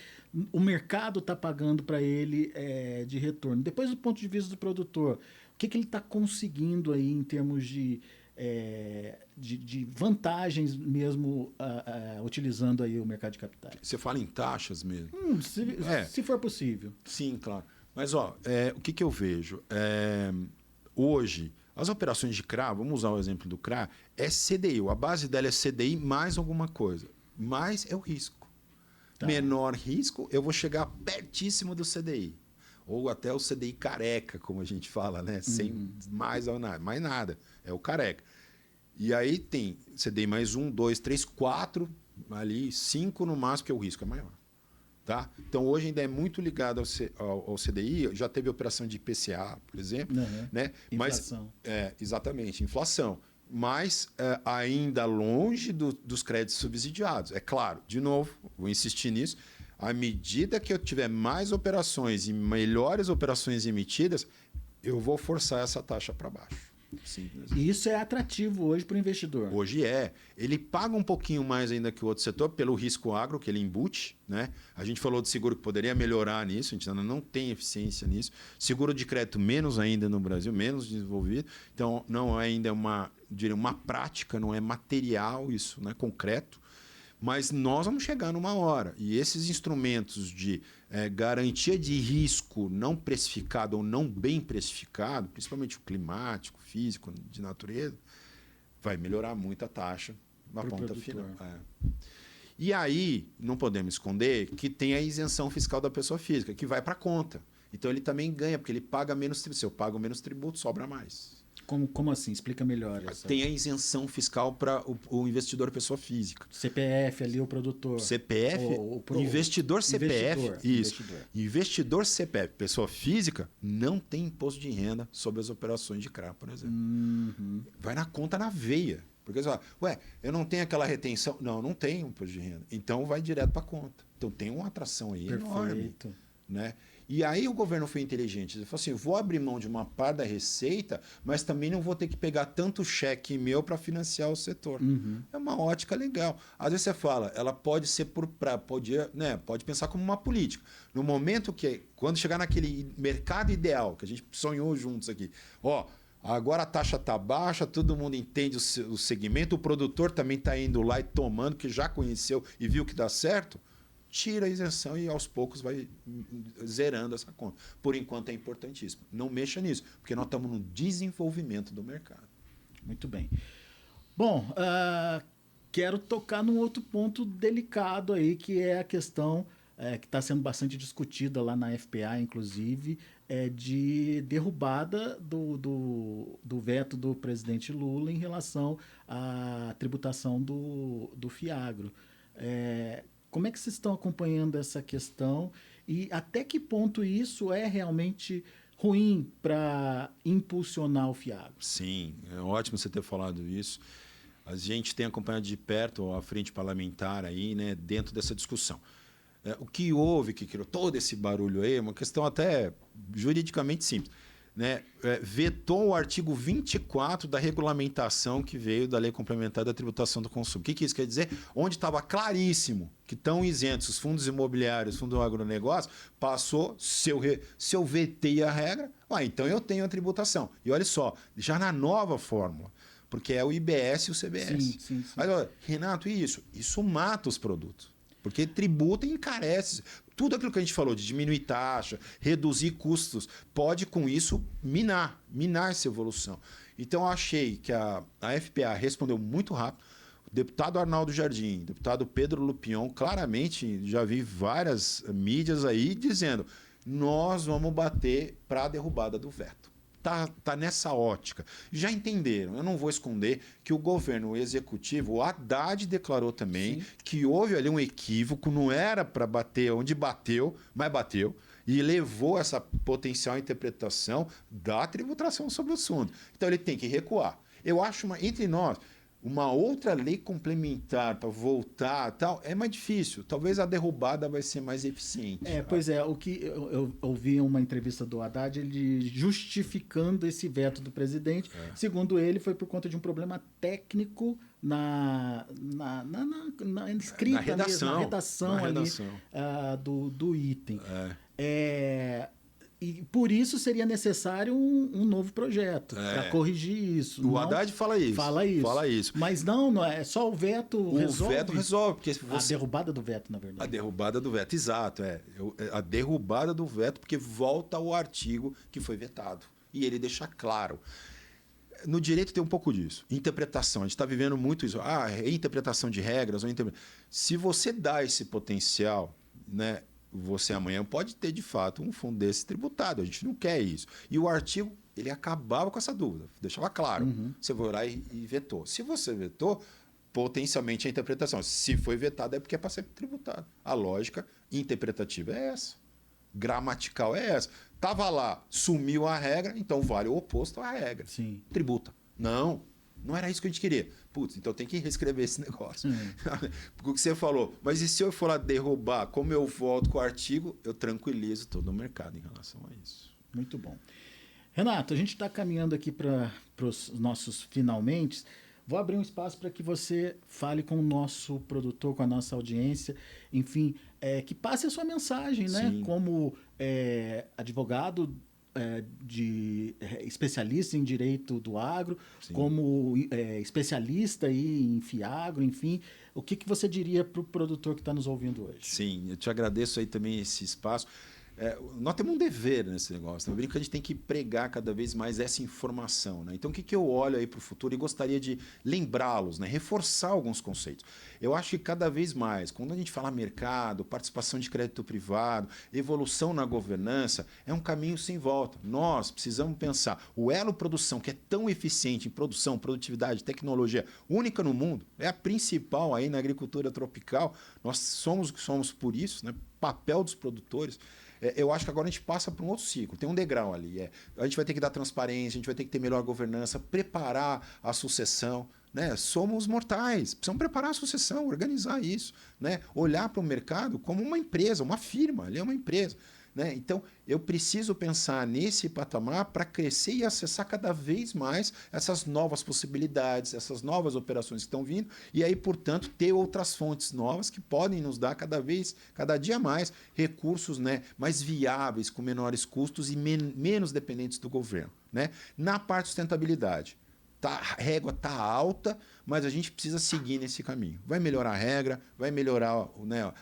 o mercado está pagando para ele de retorno. Depois, do ponto de vista do produtor, o que ele está conseguindo aí em termos de vantagens mesmo utilizando aí o mercado de capitais. Você fala em taxas mesmo? Se for possível. Sim, claro. Mas o que eu vejo? Hoje, as operações de CRA, vamos usar o exemplo do CRA, é CDI. A base dela é CDI mais alguma coisa. Mais é o risco. Tá. Menor risco, eu vou chegar pertíssimo do CDI. Ou até o CDI careca, como a gente fala, né? Sem mais nada. É o careca. E aí tem CDI mais 1, 2, 3, 4, ali, 5 no máximo, que o risco é maior. Tá? Então, hoje ainda é muito ligado ao CDI. Já teve operação de IPCA, por exemplo. Né? Inflação. Exatamente, inflação. Mas ainda longe dos créditos subsidiados. É claro, de novo, vou insistir nisso. À medida que eu tiver mais operações e melhores operações emitidas, eu vou forçar essa taxa para baixo. Simples. E isso é atrativo hoje para o investidor? Hoje é. Ele paga um pouquinho mais ainda que o outro setor pelo risco agro que ele embute. Né? A gente falou de seguro que poderia melhorar nisso, a gente ainda não tem eficiência nisso. Seguro de crédito menos ainda no Brasil, menos desenvolvido. Então, não é ainda uma prática, não é material isso, não é concreto. Mas nós vamos chegar numa hora. E esses instrumentos de garantia de risco não precificado ou não bem precificado, principalmente o climático, físico, de natureza, vai melhorar muito a taxa na ponta final. E aí, não podemos esconder que tem a isenção fiscal da pessoa física, que vai para a conta. Então, ele também ganha, porque ele paga menos tributo. Se eu pago menos tributo, sobra mais. Como assim? Explica melhor. Tem a isenção fiscal para o investidor pessoa física. CPF ali, o produtor. CPF, investidor CPF. Isso. Investidor CPF, pessoa física, não tem imposto de renda sobre as operações de CRA, por exemplo. Vai na conta na veia. Porque você fala, eu não tenho aquela retenção. Não tem imposto de renda. Então vai direto para a conta. Então tem uma atração aí enorme. Né? E aí o governo foi inteligente. Ele falou assim, vou abrir mão de uma parte da receita, mas também não vou ter que pegar tanto cheque meu para financiar o setor. É uma ótica legal. Às vezes você fala, ela pode ser pode pensar como uma política. No momento quando chegar naquele mercado ideal, que a gente sonhou juntos aqui, agora a taxa está baixa, todo mundo entende o segmento, o produtor também está indo lá e tomando, que já conheceu e viu que dá certo, tira a isenção e aos poucos vai zerando essa conta. Por enquanto é importantíssimo. Não mexa nisso, porque nós estamos no desenvolvimento do mercado. Muito bem. Bom, quero tocar num outro ponto delicado aí, que é a questão que está sendo bastante discutida lá na FPA, inclusive, de derrubada do veto do presidente Lula em relação à tributação do Fiagro. Como é que vocês estão acompanhando essa questão e até que ponto isso é realmente ruim para impulsionar o Fiagro? Sim, é ótimo você ter falado isso. A gente tem acompanhado de perto a frente parlamentar aí, né, dentro dessa discussão. O que houve, que criou todo esse barulho aí, é uma questão até juridicamente simples. Né? Vetou o artigo 24 da regulamentação que veio da Lei Complementar da Tributação do Consumo. O que isso quer dizer? Onde estava claríssimo que estão isentos os fundos imobiliários, fundos do agronegócio, passou, se eu vetei a regra, então eu tenho a tributação. E olha só, já na nova fórmula, porque é o IBS e o CBS. Sim. Agora, Renato, e isso? Isso mata os produtos. Porque tributa e encarece. Tudo aquilo que a gente falou de diminuir taxa, reduzir custos, pode com isso minar essa evolução. Então eu achei que a FPA respondeu muito rápido. O deputado Arnaldo Jardim, o deputado Pedro Lupion, claramente já vi várias mídias aí dizendo: nós vamos bater para a derrubada do veto. Tá nessa ótica. Já entenderam, eu não vou esconder que o governo executivo, o Haddad declarou também que houve ali um equívoco, não era para bater onde bateu, mas bateu, e levou essa potencial interpretação da tributação sobre os fundos. Então ele tem que recuar. Eu acho, entre nós, uma outra lei complementar para voltar tal, é mais difícil. Talvez a derrubada vai ser mais eficiente. Pois é, o que eu ouvi uma entrevista do Haddad, ele justificando esse veto do presidente. Segundo ele, foi por conta de um problema técnico na escrita, na redação ali do item. E por isso seria necessário um novo projeto para corrigir isso. O Haddad fala isso. Mas não é só o veto resolve. O veto resolve. Porque a derrubada do veto, na verdade. A derrubada do veto, exato. A derrubada do veto, porque volta ao artigo que foi vetado. E ele deixa claro. No direito tem um pouco disso. Interpretação. A gente está vivendo muito isso. Interpretação de regras. Se você dá esse potencial, né? Você amanhã pode ter, de fato, um fundo desse tributado. A gente não quer isso. E o artigo, ele acabava com essa dúvida. Deixava claro. Você foi lá e vetou. Se você vetou, potencialmente a interpretação. Se foi vetado, é porque é para ser tributado. A lógica interpretativa é essa. Gramatical é essa. Estava lá, sumiu a regra, então vale o oposto à regra. Sim. Tributa. Não era isso que a gente queria. Putz, então tem que reescrever esse negócio. Porque o que você falou, mas e se eu for lá derrubar, como eu volto com o artigo, eu tranquilizo todo o mercado em relação a isso. Muito bom. Renato, a gente está caminhando aqui para os nossos finalmente. Vou abrir um espaço para que você fale com o nosso produtor, com a nossa audiência, enfim, que passe a sua mensagem, né? Como advogado, especialista em direito do agro, como especialista aí em Fiagro, enfim, o que você diria para o produtor que está nos ouvindo hoje? Sim, eu te agradeço aí também esse espaço. Nós temos um dever nesse negócio. Eu brinco que a gente tem que pregar cada vez mais essa informação. Né? Então, o que eu olho aí para o futuro e gostaria de lembrá-los, né? Reforçar alguns conceitos. Eu acho que cada vez mais, quando a gente fala mercado, participação de crédito privado, evolução na governança, é um caminho sem volta. Nós precisamos pensar, o elo produção, que é tão eficiente em produção, produtividade, tecnologia, única no mundo, é a principal aí na agricultura tropical. Nós somos o que somos por isso, né? Papel dos produtores. Eu acho que agora a gente passa para um outro ciclo, tem um degrau ali. A gente vai ter que dar transparência, a gente vai ter que ter melhor governança, preparar a sucessão. Né? Somos mortais, precisamos preparar a sucessão, organizar isso. Né? Olhar para o mercado como uma empresa, uma firma, ele é uma empresa. né? Então, eu preciso pensar nesse patamar para crescer e acessar cada vez mais essas novas possibilidades, essas novas operações que estão vindo, e aí, portanto, ter outras fontes novas que podem nos dar cada dia mais, recursos, né, mais viáveis, com menores custos e menos dependentes do governo, né? Na parte de sustentabilidade, a régua está alta, mas a gente precisa seguir nesse caminho. Vai melhorar a regra, vai melhorar, né,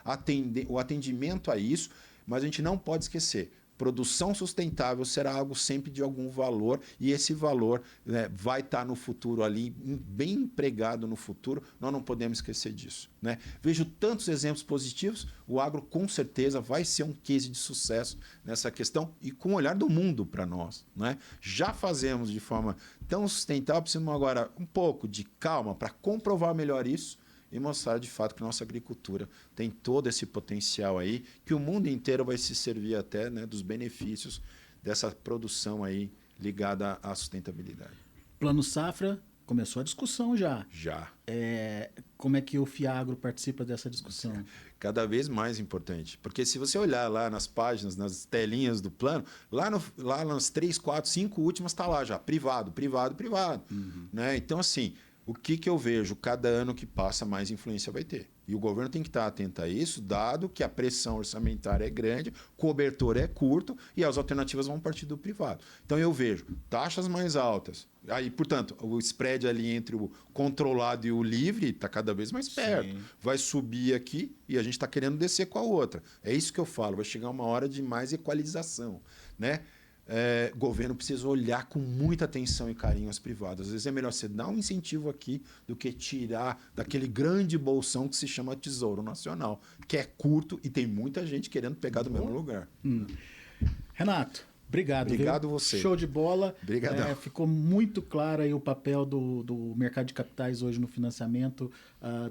o atendimento a isso, mas a gente não pode esquecer. Produção sustentável será algo sempre de algum valor e esse valor, né, vai estar no futuro ali, bem empregado no futuro, nós não podemos esquecer disso, né? Vejo tantos exemplos positivos, o agro com certeza vai ser um case de sucesso nessa questão e com o olhar do mundo para nós, né? Já fazemos de forma tão sustentável, precisamos agora um pouco de calma para comprovar melhor isso e mostrar de fato que nossa agricultura tem todo esse potencial aí, que o mundo inteiro vai se servir até, né, dos benefícios dessa produção aí ligada à sustentabilidade. Plano Safra, começou a discussão já. Já. Como é que o Fiagro participa dessa discussão? Cada vez mais importante. Porque se você olhar lá nas páginas, nas telinhas do plano, lá nas 3, 4, 5 últimas está lá já, privado, privado, privado. Uhum. Né? Então, assim, o que eu vejo? Cada ano que passa, mais influência vai ter. E o governo tem que estar atento a isso, dado que a pressão orçamentária é grande, o cobertor é curto e as alternativas vão partir do privado. Então, eu vejo taxas mais altas. Aí, portanto, o spread ali entre o controlado e o livre está cada vez mais perto. Sim. Vai subir aqui e a gente está querendo descer com a outra. É isso que eu falo, vai chegar uma hora de mais equalização, né? O governo precisa olhar com muita atenção e carinho as privadas. Às vezes é melhor você dar um incentivo aqui do que tirar daquele grande bolsão que se chama Tesouro Nacional, que é curto e tem muita gente querendo pegar do mesmo lugar. Renato, obrigado. Obrigado você. Show de bola. Obrigadão. Ficou muito claro aí o papel do mercado de capitais hoje no financiamento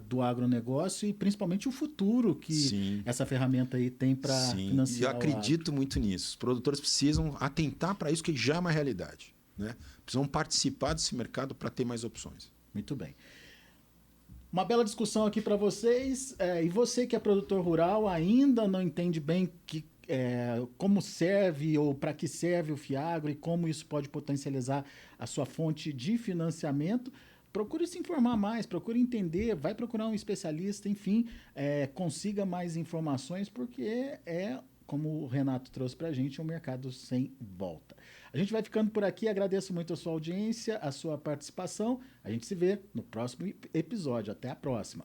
do agronegócio e principalmente o futuro que Sim. essa ferramenta aí tem para financiar. E eu acredito muito nisso. Os produtores precisam atentar para isso, que já é uma realidade, né? Precisam participar desse mercado para ter mais opções. Muito bem. Uma bela discussão aqui para vocês. E você que é produtor rural ainda não entende bem como serve ou para que serve o Fiagro e como isso pode potencializar a sua fonte de financiamento, procure se informar mais, procure entender, vai procurar um especialista, enfim, consiga mais informações, porque como o Renato trouxe para a gente, um mercado sem volta. A gente vai ficando por aqui, agradeço muito a sua audiência, a sua participação. A gente se vê no próximo episódio. Até a próxima.